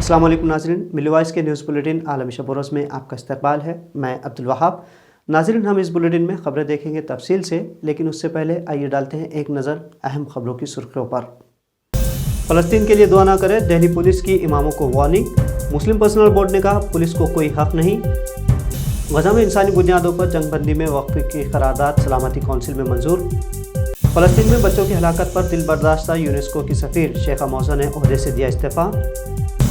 अस्सलाम वालेकुम नाज़रीन, मिल्ली वॉइस के न्यूज़ बुलेटिन आलमी शब-ओ-रोज़ में आपका इस्तकबाल है। मैं अब्दुल वहाब। नाज़रीन, हम इस बुलेटिन में खबरें देखेंगे तफसील से, लेकिन उससे पहले आइए डालते हैं एक नज़र अहम खबरों की सुर्खियों पर। फ़लस्तीन के लिए दुआ ना करें, दिल्ली पुलिस की इमामों को वार्निंग। मुस्लिम पर्सनल बोर्ड ने कहा पुलिस को कोई हक नहीं। गज़ा में इंसानी बुनियादों पर जंगबंदी में वक्फ की करारदाद सलामती कौंसिल में मंजूर। फ़लस्तीन में बच्चों की हलाकत पर दिल बर्दाश्ता यूनेस्को की सफ़ीर शेखा मौज़ा ने ओहदे से दिया इस्तीफ़ा।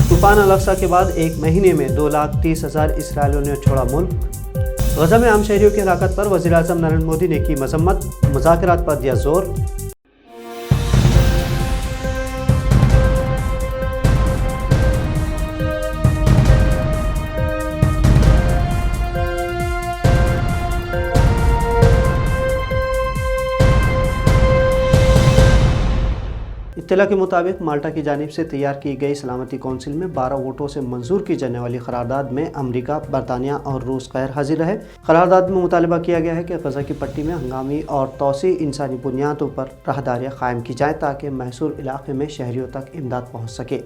तूफ़ान अल-अक़सा के बाद एक महीने में 2,30,000 इसराइलियों ने छोड़ा मुल्क। गज़ा में आम शहरियों की हलाकत पर वज़ीर-ए-आज़म नरेंद्र मोदी ने की मज़म्मत, मुज़ाकरात पर दिया जोर। इत्तला के मुताबिक माल्टा की जानिब से तैयार की गई सलामती कौंसिल में 12 वोटों से मंजूर की जाने वाली करारदाद में अमरीका, बरतानिया और रूस गैर हाजिर रहे। करारदाद में मुतालबा किया गया है कि गज़ा की पट्टी में हंगामी और तौसी इंसानी बुनियादों पर राहदारियाँ कायम की जाएँ ताकि महसूर इलाके में शहरियों तक इमदाद पहुँच सके।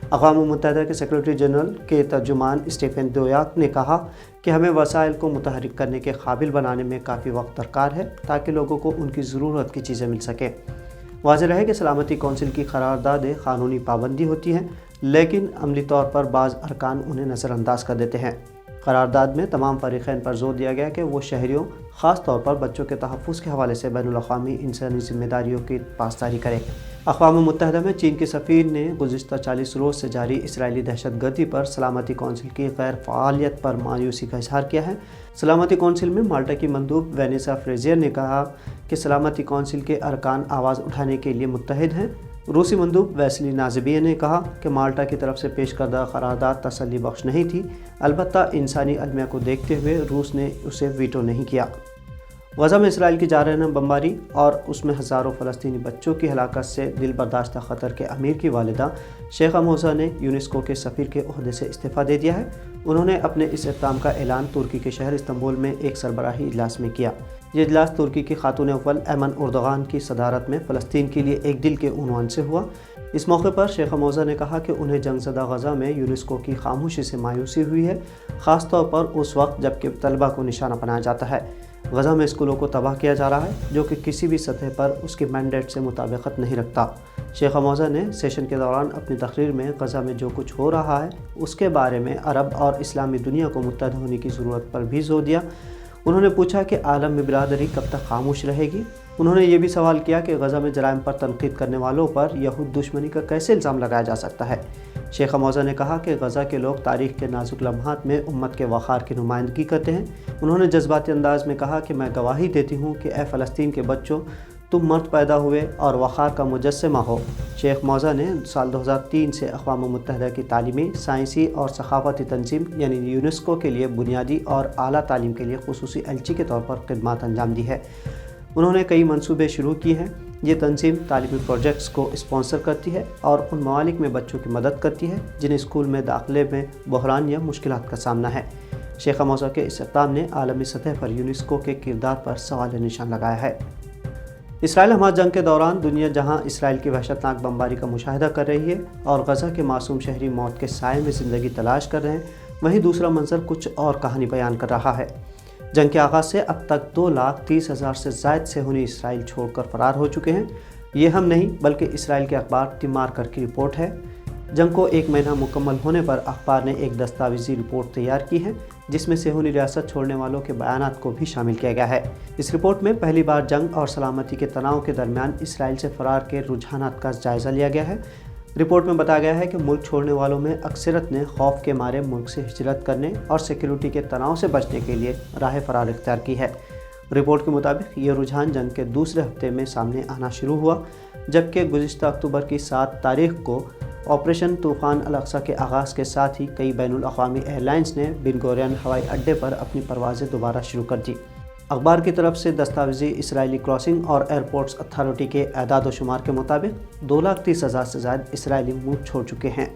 अक़वाम मुत्तहिदा के सेक्रेटरी जनरल के तर्जुमान स्टीफन दुजारिक ने कहा कि हमें वसाइल को मुतहरिक करने के काबिल बनाने में काफ़ी वक्त दरकार है ताकि लोगों को उनकी ज़रूरत की चीज़ें मिल सकें। वाज़ेह रहे कि सलामती कौंसिल की करारदादें क़ानूनी पाबंदी होती हैं, लेकिन अमली तौर पर बाज़ अरकान उन्हें नज़रअंदाज कर देते हैं। करारदाद में तमाम फ़रीक़ैन पर जोर दिया गया कि वो शहरियों, ख़ास तौर पर बच्चों के तहफ़्फ़ुज़ के हवाले से बैनुल-अक़वामी इंसानी ज़िम्मेदारियों की पासदारी करे। अक़वाम मुत्तहिदा में चीन के सफ़ीर ने गुज़िश्ता 40 रोज़ से जारी इसराइली दहशतगर्दी पर सलामती कौंसिल की गैर फ़आलियत पर मायूसी का इज़हार किया है। सलामती कौंसिल में माल्टा की मंदूब वेनेसा फ्रेज़ियर ने कहा कि सलामती कौंसिल के अरकान आवाज़ उठाने के लिए मुत्तहिद हैं। रूसी मंदूब वैसली नाज़िबिया ने कहा कि माल्टा की तरफ से पेश करदा करारदाद तसल्ली बख्श नहीं थी, अलबत्ता इंसानी अलमिया को देखते हुए रूस ने उसे वीटो नहीं किया। गज़ा में इसराइल की जारहाना बमबारी और उसमें हज़ारों फ़लस्तीनी बच्चों की हलाकत से दिल बर्दाश्ता क़तर के अमीर की वालिदा शेखा मौज़ा ने यूनेस्को के सफ़ीर के ओहदे से इस्तीफ़ा दे दिया है। उन्होंने अपने इस इक़दाम का ऐलान तुर्की के शहर इस्तंबुल में एक सरबराही इजलास में किया। ये इजलास तुर्की की खातून अव्वल ऐमन उर्दगान की सदारत में फ़लस्तीन के लिए एक दिल के उन्वान से हुआ। इस मौके पर शेखा मौज़ा ने कहा कि उन्हें जंगज़दा गज़ा में यूनेस्को की खामोशी से मायूसी हुई है, ख़ास तौर पर उस वक्त जबकि तलबा को निशाना बनाया जाता है। गज़ा में स्कूलों को तबाह किया जा रहा है, जो कि किसी भी सतह पर उसके मैंडेट से मुताबिकत नहीं रखता। शेखा मौज़ा ने सेशन के दौरान अपनी तकरीर में गज़ा में जो कुछ हो रहा है उसके बारे में अरब और इस्लामी दुनिया को मुत्तहद होने की ज़रूरत पर भी जोर दिया। उन्होंने पूछा कि आलम में बिरादरी कब तक खामोश रहेगी। उन्होंने ये भी सवाल किया कि गज़ा में जराइम पर तनकीद करने वालों पर यहूद दुश्मनी का कैसे इल्ज़ाम लगाया जा सकता है। शेखा मौज़ा ने कहा कि गज़ा के लोग तारीख़ के नाजुक लम्हात में उम्मत के वक़ार की नुमाइंदगी करते हैं। उन्होंने जज्बाती अंदाज़ में कहा कि मैं गवाही देती हूँ कि ए फ़लस्तीन के बच्चों, तुम मर्द पैदा हुए और वक़ार का मुजस्समा हो। शेख मौज़ा ने साल 2003 से अक़वाम मुत्तहिदा की तालीमी, साइंसी और सखाफ़ती तंजीम यानी यूनेस्को के लिए बुनियादी और आला तालीम के लिए ख़ुसूसी एलची के तौर पर खिदमत अंजाम दी है। उन्होंने कई मंसूबे शुरू किए हैं। ये तंजीम तालीमी प्रोजेक्ट्स को स्पॉन्सर करती है और उन ममालिक में बच्चों की मदद करती है जिन्हें स्कूल में दाखिले में बहरान या मुश्किलात का सामना है। शेखा मौज़ा के इस इक़दाम ने आलमी सतह पर यूनेस्को के किरदार पर सवाल निशान लगाया है। इसराइल हमास जंग के दौरान दुनिया जहां इसराइल की वहशतनाक बमबारी का मुशाहिदा कर रही है और गज़ा के मासूम शहरी मौत के साए में ज़िंदगी तलाश कर रहे हैं, वहीं दूसरा मंजर कुछ और कहानी बयान कर रहा है। जंग के आगाज़ से अब तक 2,30,000 से ज़ायद सेहूनी इसराइल छोड़कर फरार हो चुके हैं। ये हम नहीं बल्कि इसराइल के अखबार टिमारकर की रिपोर्ट है। जंग को एक महीना मुकम्मल होने पर अखबार ने एक दस्तावेजी रिपोर्ट तैयार की है जिसमें सेहूनी रियासत छोड़ने वालों के बयानात को भी शामिल किया गया है। इस रिपोर्ट में पहली बार जंग और सलामती के तनाव के दरमियान इसराइल से फरार के रुझानात का जायज़ा लिया गया है। रिपोर्ट में बताया गया है कि मुल्क छोड़ने वालों में अक्सरत ने खौफ के मारे मुल्क से हिजरत करने और सिक्योरिटी के तनाव से बचने के लिए राह फरार इख्तियार की है। रिपोर्ट के मुताबिक ये रुझान जंग के दूसरे हफ्ते में सामने आना शुरू हुआ, जबकि गुज़िश्ता अक्टूबर की 7 तारीख को ऑपरेशन तूफ़ान अल-अक़सा के आगाज़ के साथ ही कई बैनुल-अक़वामी एयरलाइंस ने बिन गुरियन हवाई अड्डे पर अपनी परवाज़ें दोबारा शुरू कर दी। अखबार की तरफ से दस्तावेजी इसराइली क्रॉसिंग और एयरपोर्ट्स अथॉरिटी के एदाद व शुमार के मुताबिक 2,30,000 से ज़्यादा इसराइली मुल्क छोड़ चुके हैं।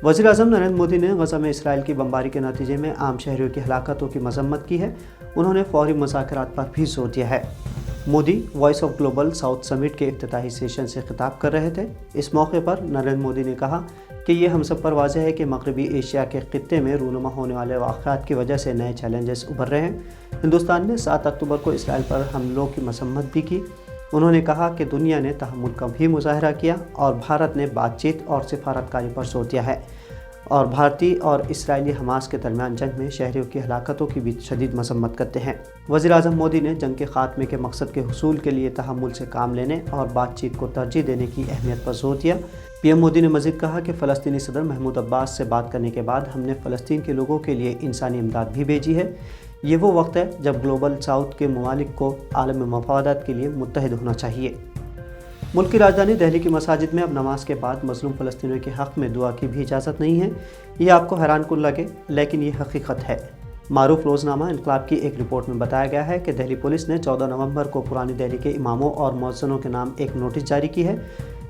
वज़ीर-ए-आज़म नरेंद्र मोदी ने गज़ा में इसराइल की बमबारी के नतीजे में आम शहरियों की हलाकतों की मज़म्मत की है। उन्होंने फ़ौरी मुज़ाकरात पर भी जोर दिया है। Modi voice of global south summit के इफ्तिताही सेशन से खिताब कर रहे थे। इस मौके पर नरेंद्र मोदी ने कहा کہ یہ ہم سب پر واضح ہے کہ مغربی ایشیا کے خطے میں رونما ہونے والے واقعات کی وجہ سے نئے چیلنجز ابھر رہے ہیں۔ ہندوستان نے 7 اکتوبر کو اسرائیل پر حملوں کی مذمت بھی کی۔ انہوں نے کہا کہ دنیا نے تحمل کا بھی مظاہرہ کیا اور بھارت نے بات چیت اور سفارتکاری پر زور دیا ہے، اور بھارتی اور اسرائیلی حماس کے درمیان جنگ میں شہریوں کی ہلاکتوں کی بھی شدید مذمت کرتے ہیں۔ وزیر اعظم مودی نے جنگ کے خاتمے کے مقصد کے حصول کے لیے تحمل سے کام لینے اور بات چیت کو ترجیح دینے کی اہمیت پر زور دیا۔ پی ایم مودی نے مزید کہا کہ فلسطینی صدر محمود عباس سے بات کرنے کے بعد ہم نے فلسطین کے لوگوں کے لیے انسانی امداد بھی بھیجی ہے۔ یہ وہ وقت ہے جب گلوبل ساؤتھ کے ممالک کو عالمی مفادات کے لیے متحد ہونا چاہیے۔ ملک کی راجدھانی دہلی کی مساجد میں اب نماز کے بعد مظلوم فلسطینیوں کے حق میں دعا کی بھی اجازت نہیں ہے۔ یہ آپ کو حیران کن لگے، لیکن یہ حقیقت ہے۔ معروف روزنامہ انقلاب کی ایک رپورٹ میں بتایا گیا ہے کہ دہلی پولیس نے 14 نومبر کو پرانی دہلی کے اماموں اور مؤذنوں کے نام ایک نوٹس جاری کی ہے۔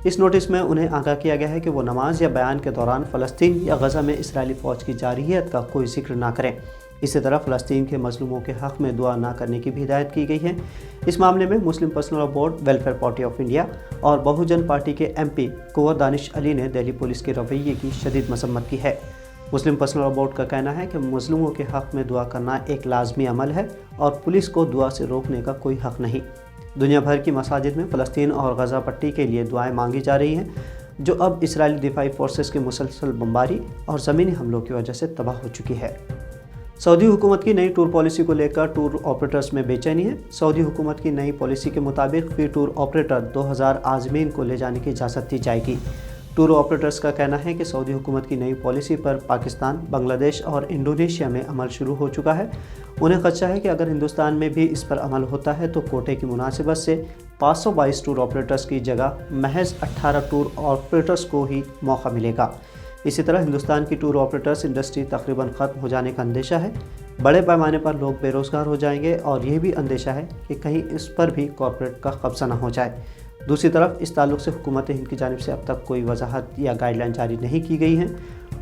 اس نوٹس میں انہیں آگاہ کیا گیا ہے کہ وہ نماز یا بیان کے دوران فلسطین یا غزہ میں اسرائیلی فوج کی جارحیت کا کوئی ذکر نہ کریں۔ اسی طرح فلسطین کے مظلوموں کے حق میں دعا نہ کرنے کی بھی ہدایت کی گئی ہے۔ اس معاملے میں Muslim personal law board, welfare party of India اور بہوجن پارٹی کے ایم پی کنور دانش علی نے دہلی پولیس کے رویے کی شدید مذمت کی ہے۔ مسلم پرسنل لاء بورڈ کا کہنا ہے کہ مظلوموں کے حق میں دعا کرنا ایک لازمی عمل ہے اور پولیس کو دعا سے روکنے کا کوئی حق نہیں۔ دنیا بھر کی مساجد میں فلسطین اور غزہ پٹی کے لیے دعائیں مانگی جا رہی ہیں، جو اب اسرائیلی دفاعی فورسز کی مسلسل بمباری اور زمینی حملوں کی وجہ سے تباہ ہو چکی ہے۔ سعودی حکومت کی نئی ٹور پالیسی کو لے کر ٹور آپریٹرز میں بے چینی ہے۔ سعودی حکومت کی نئی پالیسی کے مطابق فی ٹور آپریٹر 2000 عازمین کو لے جانے کی اجازت دی جائے گی۔ ٹور آپریٹرز کا کہنا ہے کہ سعودی حکومت کی نئی پالیسی پر پاکستان، بنگلہ دیش اور انڈونیشیا میں عمل شروع ہو چکا ہے۔ انہیں خدشہ ہے کہ اگر ہندوستان میں بھی اس پر عمل ہوتا ہے تو کوٹے کی مناسبت سے 522 ٹور آپریٹرز کی جگہ محض 18 ٹور آپریٹرز کو ہی موقع ملے گا۔ اسی طرح ہندوستان کی ٹور آپریٹرز انڈسٹری تقریباً ختم ہو جانے کا اندیشہ ہے۔ بڑے پیمانے پر لوگ بے روزگار ہو جائیں گے اور یہ بھی اندیشہ ہے کہ کہیں اس پر بھی کارپوریٹ کا قبضہ نہ ہو جائے۔ دوسری طرف اس تعلق سے حکومت ہند کی جانب سے اب تک کوئی وضاحت یا گائیڈ لائن جاری نہیں کی گئی ہیں۔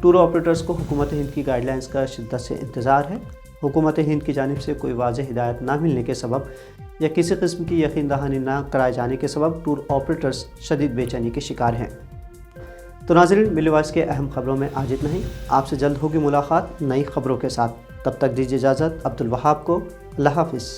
ٹور آپریٹرز کو حکومت ہند کی گائیڈ لائنز کا شدت سے انتظار ہے۔ حکومت ہند کی جانب سے کوئی واضح ہدایت نہ ملنے کے سبب یا کسی قسم کی یقین دہانی نہ کرائے جانے کے سبب ٹور آپریٹرز شدید بے چینی کے شکار ہیں۔ تو ناظرین، ملی وائس کے اہم خبروں میں آج اتنا ہی۔ آپ سے جلد ہوگی ملاقات نئی خبروں کے ساتھ۔ تب تک دیجیے اجازت عبد الوہاب کو۔ اللہ حافظ۔